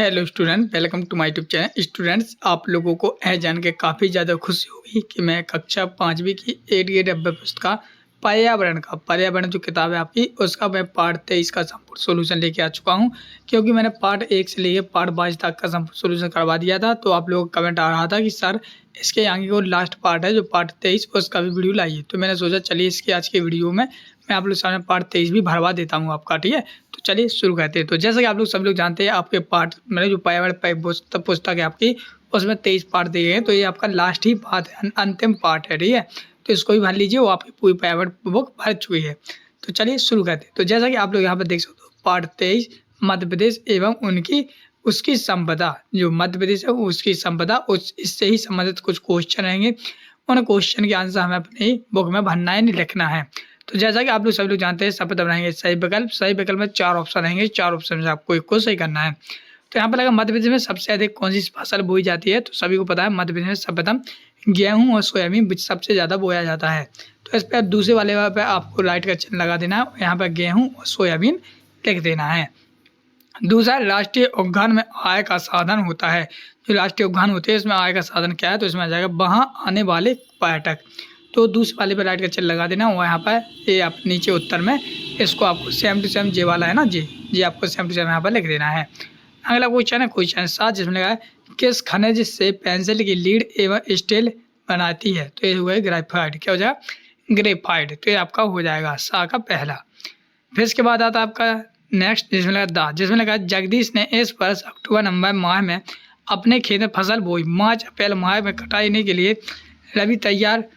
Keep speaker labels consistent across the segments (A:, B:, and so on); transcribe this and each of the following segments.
A: Hello student, welcome to my YouTube channel. Students, आप लोगों को यह जान के काफ़ी ज़्यादा खुशी होगी कि मैं कक्षा 5वीं की 8 पुस्तक पर्यावरण जो किताब है आपकी, उसका मैं पार्ट 23 का संपूर्ण सोल्यूशन लेके आ चुका हूं। क्योंकि मैंने पार्ट 1 से लेके पार्ट 22 तक का संपूर्ण सोल्यूशन करवा दिया था, तो आप लोगों का कमेंट आ रहा था कि सर इसके आगे को लास्ट पार्ट है जो पार्ट 23, उसका भी वीडियो लाइए। तो मैंने सोचा चलिए इसकी आज की वीडियो में मैं आप लोग सामने पार्ट 23 भी भरवा देता हूँ आपका। ठीक है, तो चलिए शुरू करते हैं। तो जैसा कि आप लोग सब लोग जानते हैं, आपके पार्ट मेरे जो पर्यावरण पुस्तक है आपकी, उसमें 23 पार्ट दिए गए हैं। तो ये आपका लास्ट ही पार्ट है, अंतिम पार्ट है। ठीक है, तो इसको भी भर लीजिए, वो आपकी पूरी पर्यावरण बुक भर चुकी है। तो चलिए शुरू करते हैं। तो जैसा कि आप लोग यहाँ पर देख सकते हो, पार्ट 23 मध्य प्रदेश एवं उसकी संपदा, जो मध्य प्रदेश है उसकी संपदा, इससे ही संबंधित कुछ क्वेश्चन रहेंगे। उन क्वेश्चन के आंसर हमें अपनी बुक में भरना है, नहीं लिखना है। तो जैसा कि आप लोग सब लोग जानते हैं, संपदा बनाएंगे सही विकल्प में 4 ऑप्शन रहेंगे। 4 ऑप्शन से आपको एक को सही करना है। तो यहाँ पर लगा मध्य प्रदेश में सबसे अधिक कौन सी फसल बोई जाती है, तो सभी को पता है मध्य प्रदेश में सर्वप्रथम गेहूं और सोयाबीन सबसे ज़्यादा बोया जाता है। तो इस पर दूसरे वाले पे आपको राइट का चिन्ह लगा देना है, यहाँ पर गेहूं और सोयाबीन लिख देना है। दूसरा, राष्ट्रीय उद्यान में आय का साधन होता है। जो राष्ट्रीय उद्यान होते हैं इसमें आय का साधन क्या है, तो इसमें आ जाएगा वहाँ आने वाले पर्यटक। तो दूसरे वाले पर राइट का चिन्ह लगा देना। और यहाँ पर ये आप नीचे उत्तर में इसको आपको सेम टू सेम जे वाला है ना, जी आपको सेम टू सेम यहाँ पर लिख देना है। अगला क्वेश्चन है क्वेश्चन 7, जिसमें लगा है किस खनिज से पेंसिल की लीड एवं स्टेल बनाती है, तो ये हुआ है ग्रेफाइट। क्या हो जाएगा? ग्रेफाइट। तो ये आपका हो जाएगा सा का पहला। फिर इसके बाद आता है आपका नेक्स्ट, जिसमें लगा जिसमें लगा जगदीश ने इस वर्ष अक्टूबर नवंबर माह में अपने खेत में फसल बोई। मार्च अप्रैल माह में कटाई के लिए रबी तैयार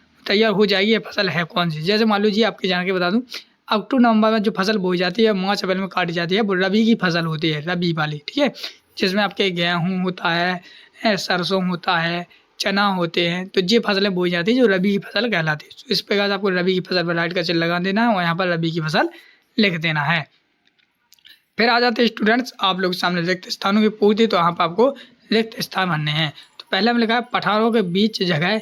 A: हो जाएगी। ये फसल है कौन सी? जैसे मान लीजिए आपकी जान के बता दूं, अक्टूबर नवंबर में जो फसल बोई जाती है, मार्च अप्रैल में काटी जाती है, वो रबी की फसल होती है, रबी वाली। ठीक है, जिसमें आपके गेहूँ होता है, सरसों होता है, चना होते हैं। तो ये फसलें बोई जाती है जो रबी की फसल कहलाती है। तो इस प्रकार से आपको रबी की फसल पर राइट का चिन्ह लगा देना है और यहाँ पर रबी की फसल लिख देना है। फिर आ जाते हैं स्टूडेंट्स, आप लोग सामने रिक्त स्थानों की पूर्ति। तो यहाँ पर आपको रिक्त स्थान भरने हैं। तो पहले में लिखा है पठारों के बीच जगह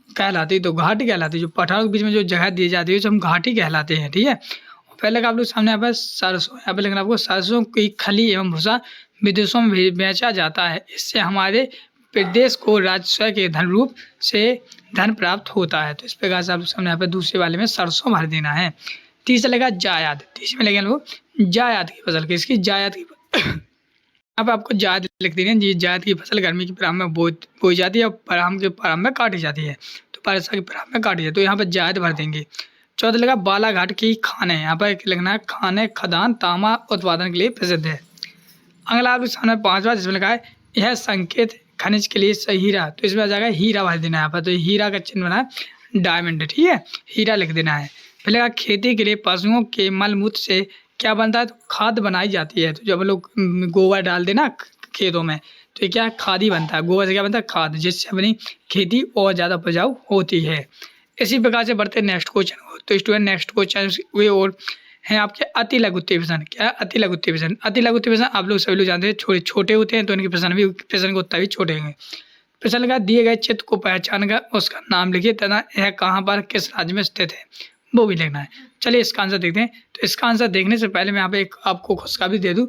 A: कहलाती है, तो घाटी कहलाती है। जो पठारों के बीच में जो जगह दी जाती है उसे हम घाटी कहलाते हैं। ठीक है, पहले का आप लोग सामने यहाँ पर सरसों, यहाँ पर लिखना आपको सरसों की खली एवं भूसा विदेशों में बेचा जाता है। इससे हमारे प्रदेश को राजस्व के धन रूप से धन प्राप्त होता है। तो इस प्रकार से आप सामने यहाँ पर दूसरे वाले में सरसों भर देना है। तीसरा लगा जायद, तीसरे में लगे लोग जायद की फसल, किसकी? जायद की। यहाँ पर आपको जायद लिख देनी है। जी, जायद की फसल गर्मी के प्रारंभ में बोई जाती है और प्रारंभ के प्रारंभ में काटी जाती है। तो वर्षा के प्रारंभ में काटी जाती है, तो यहाँ पर जायद भर देंगे। चौथा लगा बालाघाट की खाने, यहाँ पर लिखना है खाने खदान तांबा उत्पादन के लिए प्रसिद्ध है। अगला आपके सामने 5वां, जिसमें लिखा है यह संकेत खनिज के लिए सही हीरा, तो इसमें आ जाएगा हीरा भर देना है यहाँ पर। तो हीरा का चिन्ह बना है डायमंड। ठीक है, हीरा लिख देना है। फिर लगा खेती के लिए पशुओं के मल मूत्र से क्या बनता है, तो खाद बनाई जाती है। तो जब लोग गोबर डाल देना खेतों में, तो ये क्या खाद ही बनता है। गोबर से क्या बनता है? खाद, जिससे अपनी खेती और ज़्यादा उपजाऊ होती है। इसी प्रकार से बढ़ते नेक्स्ट क्वेश्चन। तो स्टूडेंट नेक्स्ट क्वेश्चन वे और हैं आपके अति लघु प्रश्न। क्या? अति लघु प्रश्न। अति लघु प्रश्न आप लोग सभी लोग जानते हैं छोटे होते हैं, तो इनके प्रश्न के उत्तर भी छोटे होंगे। प्रश्न लगा दिए गए चित्र को पहचान कर उसका नाम लिखिए तथा यह कहाँ पर किस राज्य में स्थित है, वो भी लिखना है। चलिए इसका आंसर देखते हैं। तो इसका आंसर देखने से पहले मैं यहाँ पे एक आपको खुशखबरी दे दूं।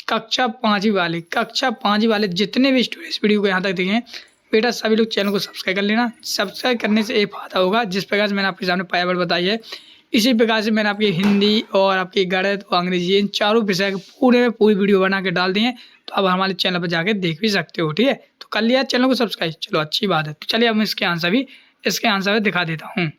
A: कक्षा 5वीं वाले जितने भी स्टूडेंट इस वीडियो को यहाँ तक देखें, बेटा सभी लोग चैनल को सब्सक्राइब कर लेना। सब्सक्राइब करने से एक फायदा होगा, जिस प्रकार से मैंने आपके सामने पर्यावरण बताई है, इसी प्रकार से मैंने आपकी हिंदी और आपकी गणित और अंग्रेजी, इन चारों विषय पूरे वीडियो बना के डाल दिए। तो अब हमारे चैनल पर जाकर देख भी सकते हो। ठीक है, तो कर लिया चैनल को सब्सक्राइब, चलो अच्छी बात है। तो चलिए अब इसके आंसर दिखा देता हूँ।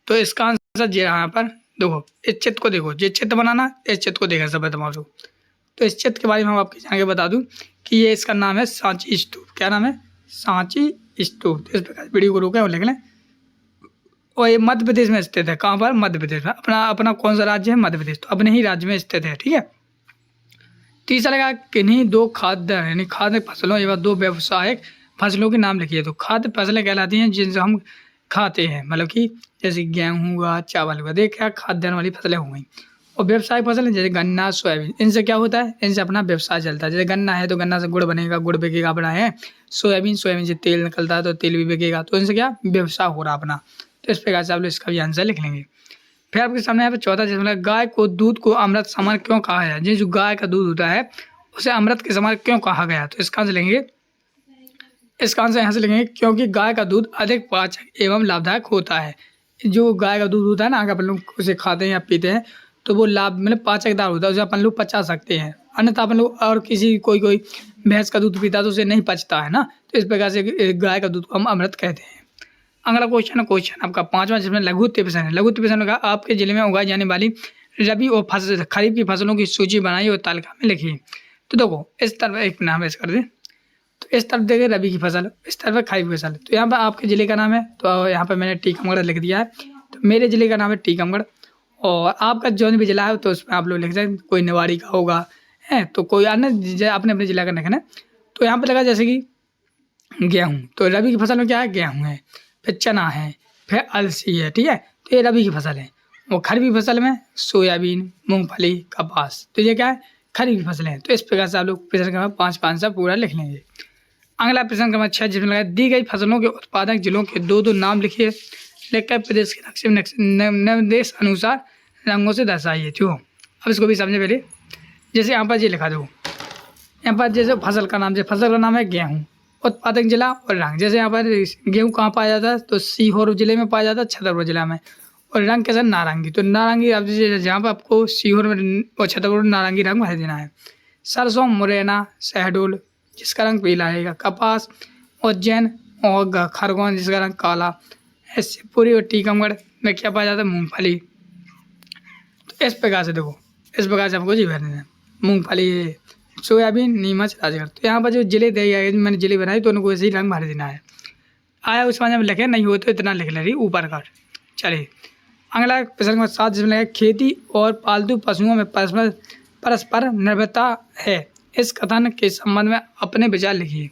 A: तो इसका आंसर ये यहाँ पर देखो, इस चित्र को देखो, ये चित्र बनाना, इस चित्र को देखा सब तमाम लोग। तो इस चित्र के बारे में हम आपके जान के बता दूं कि ये इसका नाम है सांची स्तूप। क्या नाम है? सांची स्तूप। तो इस प्रकार वीडियो को रोकें और लिख लें। और ये मध्य प्रदेश में स्थित है। कहाँ पर? मध्य प्रदेश में। अपना कौन सा राज्य है? मध्य प्रदेश। तो अपने ही राज्य में स्थित है। ठीक है। तीसरा लगा किन्हीं दो खाद्य यानी खाद्य फसलों एवं 2 व्यावसायिक फसलों के नाम लिखिए। तो खाद्य फसलें कहलाती हैं जिनसे हम खाते हैं, मतलब कि जैसे गेहूँ हुआ, चावल हुआ, देखा खाद्यान्न वाली फसलें हो गई। और व्यवसायिक फसलें जैसे गन्ना, सोयाबीन, इनसे क्या होता है? इनसे अपना व्यवसाय चलता है। जैसे गन्ना है तो गन्ना से गुड़ बनेगा, गुड़ बिकेगा अपना है। सोयाबीन से तेल निकलता है, तो तेल भी बिकेगा। तो इनसे क्या व्यवसाय हो रहा अपना। तो इस प्रकार से आप लोग इसका भी आंसर लिख लेंगे। फिर आपके सामने यहाँ पे चौथा, जिसमें गाय को दूध को अमृत समान क्यों कहा है? जो गाय का दूध होता है उसे अमृत के समान क्यों कहा गया? तो इसका आंसर लेंगे, इसका आंसर यहाँ से लेंगे क्योंकि गाय का दूध अधिक पाचक एवं लाभदायक होता है। जो गाय का दूध होता है ना, अगर अपन लोग उसे खाते हैं या पीते हैं तो वो लाभ मतलब पाचकदार होता है, उसे अपन लोग पचा सकते हैं। अन्यथा अपन लोग और किसी कोई भैंस का दूध पीता है तो उसे नहीं पचता है ना, तो इस प्रकार से गाय का दूध को हम अमृत कहते हैं। अगला क्वेश्चन है क्वेश्चन आपका 5वां, जिसमें लघु उत्तर प्रश्न है। लघु उत्तर प्रश्न में कहा आपके जिले में उगाई जाने वाली रबी और खरीफ की फसलों की सूची बनाई और तालिका में लिखिए। तो देखो इस तरफ एक नाम ऐसे कर दे, तो इस तरफ देखिए रबी की फसल, इस तरफ खरीफ की फसल। तो यहाँ पर आपके ज़िले का नाम है, तो यहाँ पर मैंने टीकमगढ़ लिख दिया है। तो मेरे ज़िले का नाम है टीकमगढ़, और आपका जो भी ज़िला है तो उसमें आप लोग लिख सकते हैं, कोई निवाड़ी का होगा है, तो कोई अन्य अपने अपने ज़िला का लिखना है। तो यहाँ पर लगा जैसे कि गेहूँ, तो रबी की फसल में क्या है? गेहूँ है, फिर चना है, फिर अलसी है, ठीक है, तो ये रबी की फसल है। और खरीफ की फसल में सोयाबीन, मूंगफली, कपास, तो ये क्या है? खरीफ की फसल है। तो इस प्रकार से आप लोग प्रश्न क्रमांक 5 का आंसर पूरा लिख लेंगे। अगला प्रश्न क्रमांक 6, जिसमें लगा दी गई फसलों के उत्पादक जिलों के 2-2 नाम लिखिए, लिखकर प्रदेश के नक्शे निर्देश अनुसार रंगों से दर्शाइए। ठीक हो, अब इसको भी समझे पहले। जैसे यहाँ पर ये लिखा दो, यहाँ पर जैसे फसल का नाम, जैसे फसल का नाम है गेहूँ, उत्पादक जिला और रंग। जैसे यहाँ पर गेहूँ कहाँ पाया जाता है? तो सीहोर जिले में पाया जाता है, छतरपुर जिला में। और रंग कैसा? नारंगी। तो नारंगी आप जहाँ पर आपको सीहोर में और छतरपुर में नारंगी रंग भर देना है। सरसों, मुरैना, शहडोल जिसका रंग पीला रहेगा। कपास, उज्जैन और खरगोन जिसका रंग काला। शिवपुरी और टीकमगढ़ में क्या पाया जाता है? मूँगफली। तो इस प्रकार से देखो, इस प्रकार से आपको जी भर देना है। मूँगफली, सोयाबीन, नीमच, राजगढ़। तो यहाँ पर जो जिले दिए मैंने जिले बनाए तो उनको ऐसे ही रंग भर देना है। आया उस में लिखे, नहीं हो तो इतना लिख ले रही ऊपर का। चलिए अगला प्रश्न नंबर 7, जिसमें लगा खेती और पालतू पशुओं में परस्पर निर्भरता है, इस कथन के संबंध में अपने विचार लिखिए।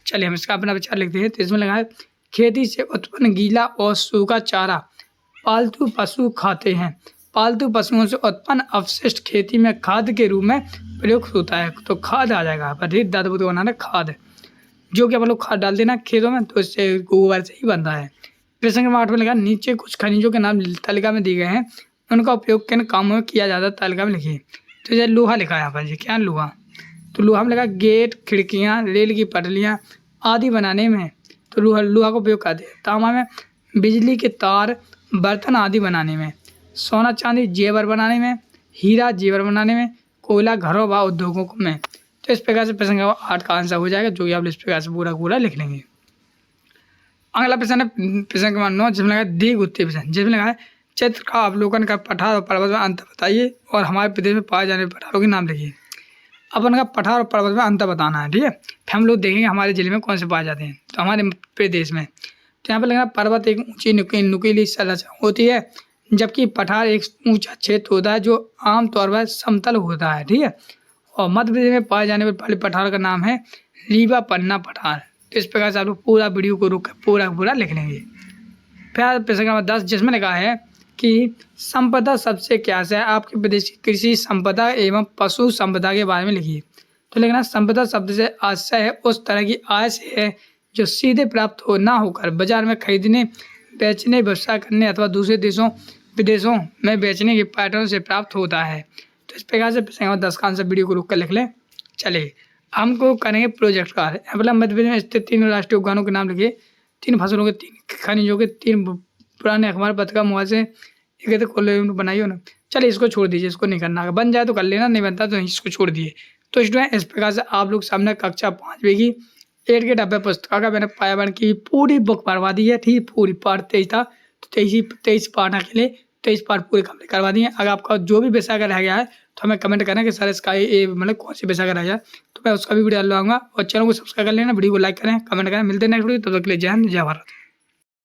A: चलिए हम इसका अपना विचार लिखते हैं। तो इसमें लगा है खेती से उत्पन्न गीला और सूखा चारा पालतू पशु खाते हैं। पालतू पशुओं से उत्पन्न अवशिष्ट खेती में खाद के रूप में प्रयुक्त होता है। तो खाद आ जाएगा यहाँ पर, दादा बनाना खाद, जो कि अपन लोग खाद डालते हैं ना खेतों में, तो इससे गोबर से ही बनता है। प्रश्न नंबर 8 में लिखा नीचे कुछ खनिजों के नाम तालिका में दिए गए हैं, उनका उपयोग किन कामों में किया जाता है? तालिका में लिखिए। तो जैसे लोहा लिखा है यहाँ पर, जी क्या लोहा? तो लोहा में लगा गेट, खिड़कियाँ, रेल की पटरियाँ आदि बनाने में, तो लोहा का उपयोग करते हैं। तांबा में बिजली के तार, बर्तन आदि बनाने में। सोना चांदी जेवर बनाने में। हीरा जेवर बनाने में। कोयला घरों व उद्योगों में। तो इस प्रकार से प्रश्न का 8 का आंसर हो जाएगा, जो कि आप इस प्रकार से पूरा लिख लेंगे। अगला प्रश्न है प्रश्न क्रमांक 9, जिसमें लगा दीर्घ उत्तर प्रश्न, जिसमें लगा है चित्र का अवलोकन कर पठार और पर्वत में अंतर बताइए और हमारे प्रदेश में पाए जाने वाले पठारों के नाम लिखिए। अपन का पठार और पर्वत में अंतर बताना है, ठीक है। फिर हम लोग देखेंगे हमारे जिले में कौन से पाए जाते हैं। तो हमारे प्रदेश में तो यहाँ पर लगा पर्वत एक ऊंची नुकीली संरचना होती है, जबकि पठार एक ऊंचा क्षेत्र होता है जो आमतौर पर समतल होता है, ठीक है। और मध्य प्रदेश में पाए जाने वाले पठार का नाम है रीवा पन्ना पठार। तो इस प्रकार से आप लोग पूरा वीडियो को रुक पूरा लिख लेंगे। फिर प्रश्न नंबर 10, जिसमें लिखा है कि संपदा सबसे क्या है आपके प्रदेश की कृषि संपदा एवं पशु संपदा के बारे में लिखिए। तो लिखना संपदा शब्द से आशय है उस तरह की आय से है जो सीधे प्राप्त हो ना होकर बाजार में खरीदने, बेचने, व्यवसाय करने अथवा दूसरे देशों विदेशों में बेचने के पैटर्न से प्राप्त होता है। तो इस प्रकार से प्रश्न नंबर 10 का आंसर वीडियो को रुक कर लिख लें। चलिए हमको करेंगे प्रोजेक्ट का। अगला मध्य प्रदेश में स्थित 3 राष्ट्रीय उद्यानों के नाम लिखिए। 3 फसलों के 3 खनिजों के 3 पुराने अखबार पत्र का मोबाइल से एक तो बनाइए ना। चलिए इसको छोड़ दीजिए, इसको नहीं करना, बन जाए तो कर लेना, नहीं बनता तो इसको छोड़ दिए। तो स्टूडेंट इस प्रकार से आप लोग सामने कक्षा 5वीं की 8 के डब्बे पुस्तक का मैंने पर्यावरण की पूरी बुक भरवा दी है, ठीक। पूरी पार्ट 23 था तो 23 पार्ट के लिए 23 पार्ट पूरे कंप्लीट करवा दिए। अगर आपका जो भी विषय का रह गया है तो हमें कमेंट करना कि सर इसका ये मतलब कौन सी विषय का रह गया, तो मैं उसका भी वीडियो डालवाऊंगा। और चैनल को सब्सक्राइब कर लेना, वीडियो को लाइक करें, कमेंट करें। मिलते हैं नेक्स्ट वीडियो, तब तक के लिए जय हिंद, जय भारत।